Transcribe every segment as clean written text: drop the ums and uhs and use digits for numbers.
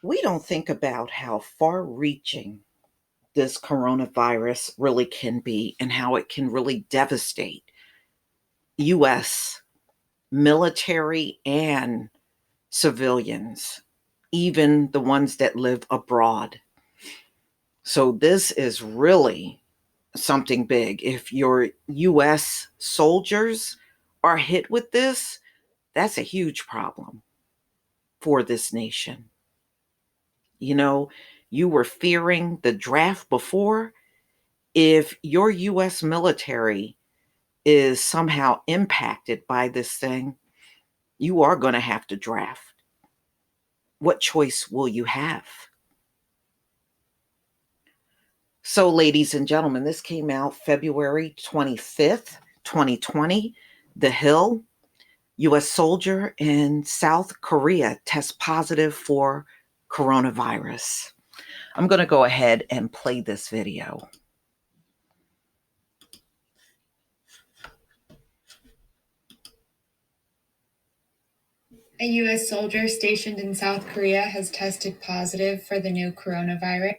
We don't think about how far reaching this coronavirus really can be and how it can really devastate U.S. military and civilians, even the ones that live abroad. So, this is really something big. If your U.S. soldiers are hit with this, that's a huge problem for this nation. You know, you were fearing the draft before. If your US military is somehow impacted by this thing, you are going to have to draft. What choice will you have? So, ladies and gentlemen, this came out February 25th, 2020. The Hill, US soldier in South Korea tests positive for coronavirus. I'm going to go ahead and play this video. A U.S. soldier stationed in South Korea has tested positive for the new coronavirus.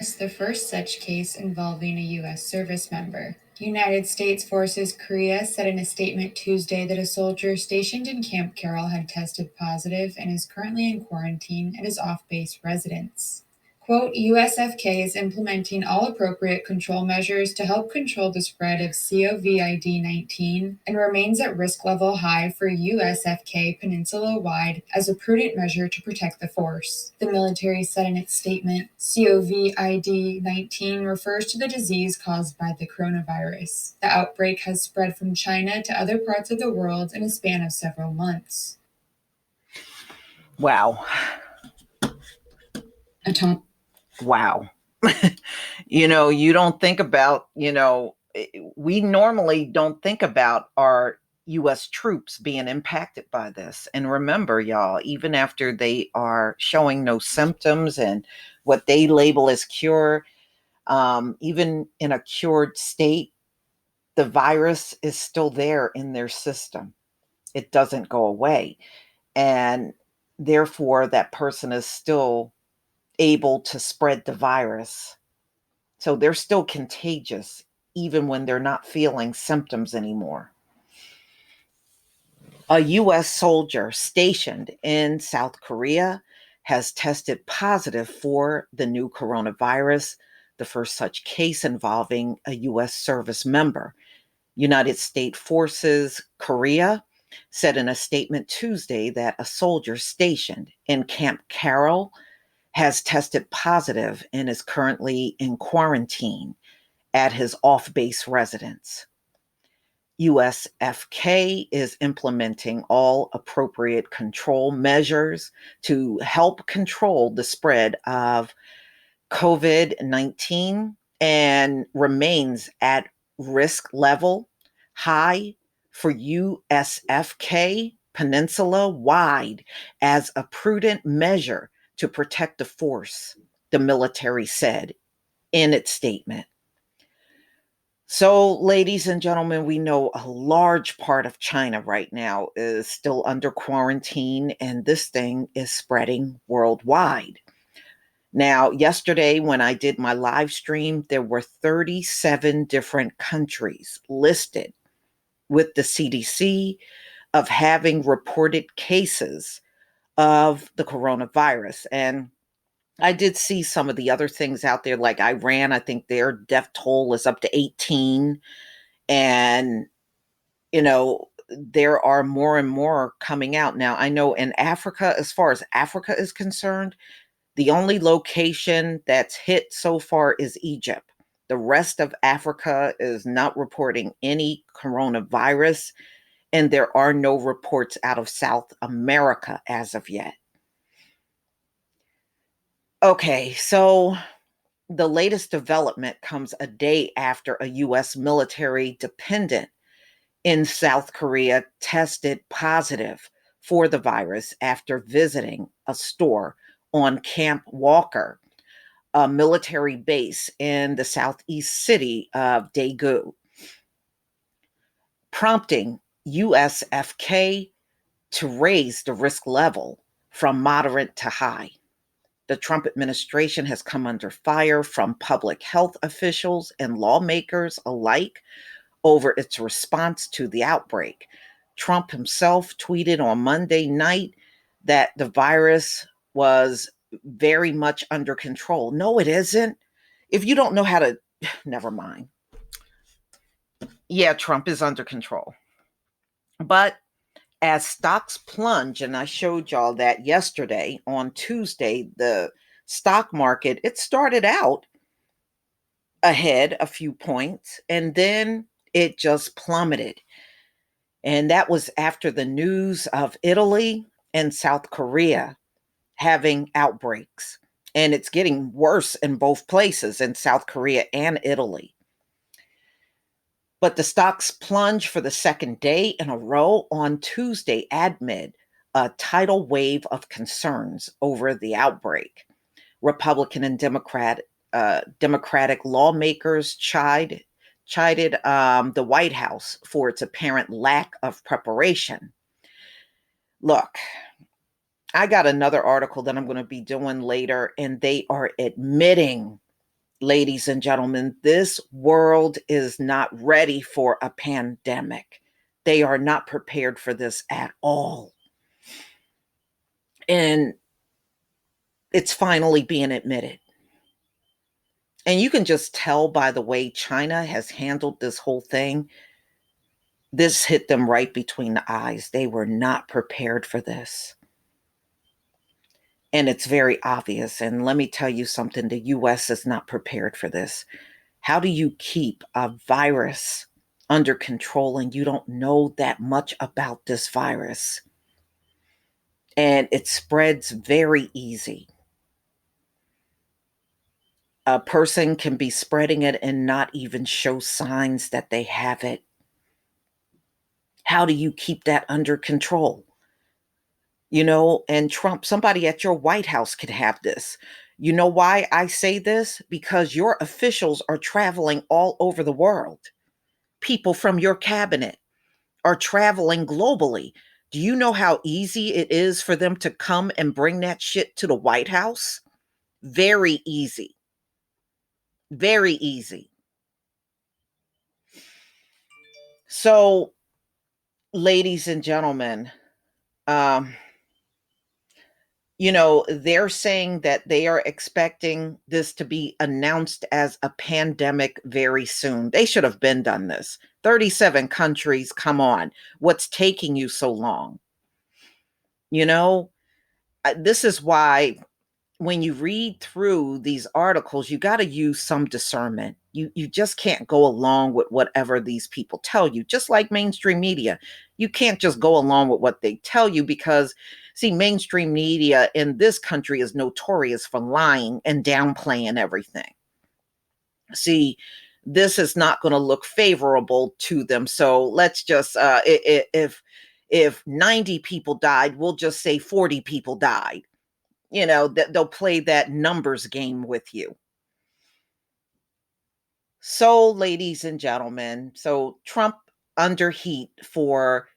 It's the first such case involving a U.S. service member. United States Forces Korea said in a statement Tuesday that a soldier stationed in Camp Carroll had tested positive and is currently in quarantine at his off-base residence. Quote, USFK is implementing all appropriate control measures to help control the spread of COVID-19 and remains at risk level high for USFK peninsula-wide as a prudent measure to protect the force. The military said in its statement, COVID-19 refers to the disease caused by the coronavirus. The outbreak has spread from China to other parts of the world in a span of several months. Wow. A top Wow. You don't think about, we normally don't think about our US troops being impacted by this. And remember, y'all, even after they are showing no symptoms and what they label as cure, even in a cured state, the virus is still there in their system. It doesn't go away. And therefore, that person is still able to spread the virus. So they're still contagious even when they're not feeling symptoms anymore. A U.S. soldier stationed in South Korea has tested positive for the new coronavirus, the first such case involving a U.S. service member. United States Forces Korea said in a statement Tuesday that a soldier stationed in Camp Carroll has tested positive and is currently in quarantine at his off base residence. USFK is implementing all appropriate control measures to help control the spread of COVID-19 and remains at risk level high for USFK peninsula wide as a prudent measure to protect the force, the military said in its statement. So, ladies and gentlemen, we know a large part of China right now is still under quarantine, and this thing is spreading worldwide. Now, yesterday, when I did my live stream, there were 37 different countries listed with the CDC of having reported cases of the coronavirus. And I did see some of the other things out there, like Iran. I think their death toll is up to 18. And, there are more and more coming out. Now, I know in Africa, as far as Africa is concerned, the only location that's hit so far is Egypt. The rest of Africa is not reporting any coronavirus, and there are no reports out of South America as of yet. Okay, so the latest development comes a day after a U.S. military dependent in South Korea tested positive for the virus after visiting a store on Camp Walker, a military base in the southeast city of Daegu, prompting USFK to raise the risk level from moderate to high. The Trump administration has come under fire from public health officials and lawmakers alike over its response to the outbreak. Trump himself tweeted on Monday night that the virus was very much under control. No, it isn't. If you don't know how to, never mind. Yeah, Trump is under control. But as stocks plunge, and I showed y'all that yesterday on Tuesday, the stock market, it started out ahead a few points and then it just plummeted. And that was after the news of Italy and South Korea having outbreaks. And it's getting worse in both places, in South Korea and Italy. But the stocks plunged for the second day in a row on Tuesday amid a tidal wave of concerns over the outbreak. Republican and Democratic lawmakers chided the White House for its apparent lack of preparation. Look, I got another article that I'm going to be doing later, and they are admitting, ladies and gentlemen, this world is not ready for a pandemic. They are not prepared for this at all. And it's finally being admitted. And you can just tell by the way China has handled this whole thing. This hit them right between the eyes. They were not prepared for this. And it's very obvious. And let me tell you something, the US is not prepared for this. How do you keep a virus under control and you don't know that much about this virus? And it spreads very easy. A person can be spreading it and not even show signs that they have it. How do you keep that under control? You know, and Trump, somebody at your White House could have this. You know why I say this? Because your officials are traveling all over the world. People from your cabinet are traveling globally. Do you know how easy it is for them to come and bring that shit to the White House? Very easy. Very easy. So, ladies and gentlemen, um, they're saying that they are expecting this to be announced as a pandemic very soon. They should have been done this. 37 countries, come on. What's taking you so long? You know, this is why when you read through these articles, you got to use some discernment. You just can't go along with whatever these people tell you, just like mainstream media. You can't just go along with what they tell you because, see, mainstream media in this country is notorious for lying and downplaying everything. See, this is not going to look favorable to them. So let's just, if 90 people died, we'll just say 40 people died. They'll play that numbers game with you. So, ladies and gentlemen, so Trump under heat for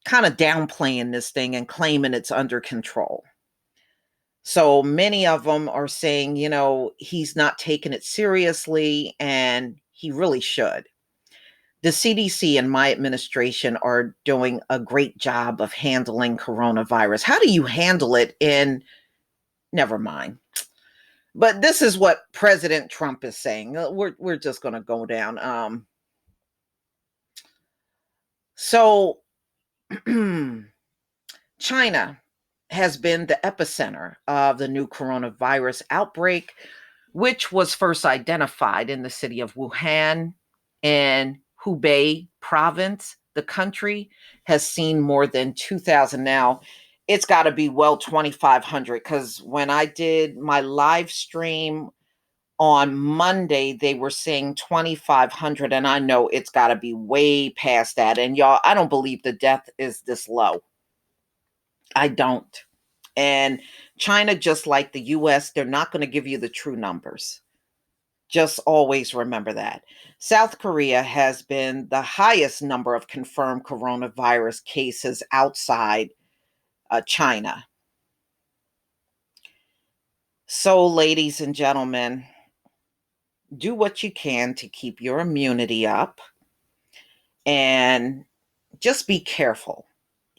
kind of downplaying this thing and claiming it's under control. So many of them are saying, he's not taking it seriously and he really should. The CDC and my administration are doing a great job of handling coronavirus. How do you handle it never mind. But this is what President Trump is saying. We're just going to go down. So China has been the epicenter of the new coronavirus outbreak, which was first identified in the city of Wuhan in Hubei province. The country has seen more than 2,000 now. It's got to be well 2,500 because when I did my live stream on Monday, they were saying 2,500, and I know it's got to be way past that. And y'all, I don't believe the death is this low. I don't. And China, just like the US, they're not going to give you the true numbers. Just always remember that. South Korea has been the highest number of confirmed coronavirus cases outside China. So, ladies and gentlemen, do what you can to keep your immunity up and just be careful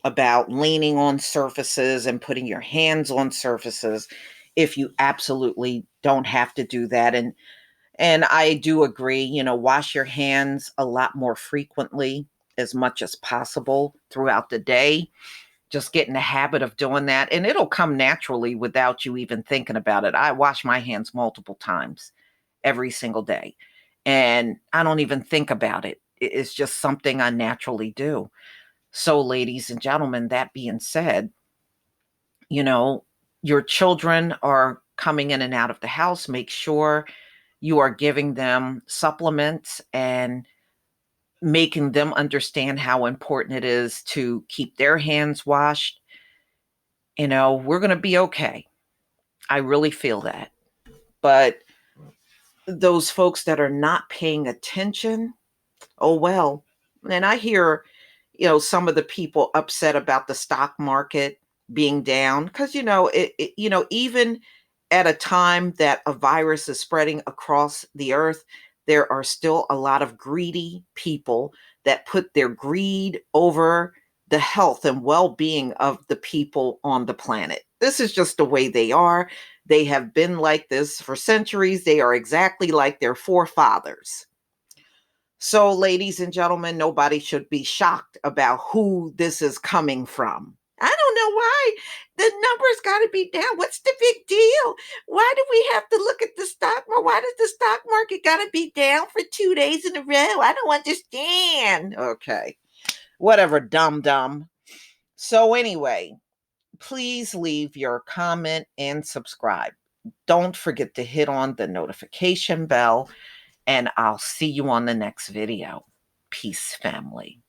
about leaning on surfaces and putting your hands on surfaces if you absolutely don't have to do that. And I do agree, wash your hands a lot more frequently as much as possible throughout the day. Just get in the habit of doing that, and it'll come naturally without you even thinking about it. I wash my hands multiple times every single day, and I don't even think about it. It's just something I naturally do. So, ladies and gentlemen, that being said, you know, your children are coming in and out of the house. Make sure you are giving them supplements and making them understand how important it is to keep their hands washed. We're going to be okay. I really feel that. But those folks that are not paying attention, oh well. And I hear, some of the people upset about the stock market being down because even at a time that a virus is spreading across the earth, there are still a lot of greedy people that put their greed over the health and well-being of the people on the planet. This is just the way they are. They have been like this for centuries. They are exactly like their forefathers. So, ladies and gentlemen, nobody should be shocked about who this is coming from. I don't know why the numbers got to be down. What's the big deal? Why do we have to look at the stock market? Why does the stock market got to be down for 2 days in a row? I don't understand. Okay, whatever, dumb. So, anyway, please leave your comment and subscribe. Don't forget to hit on the notification bell, and I'll see you on the next video. Peace, family.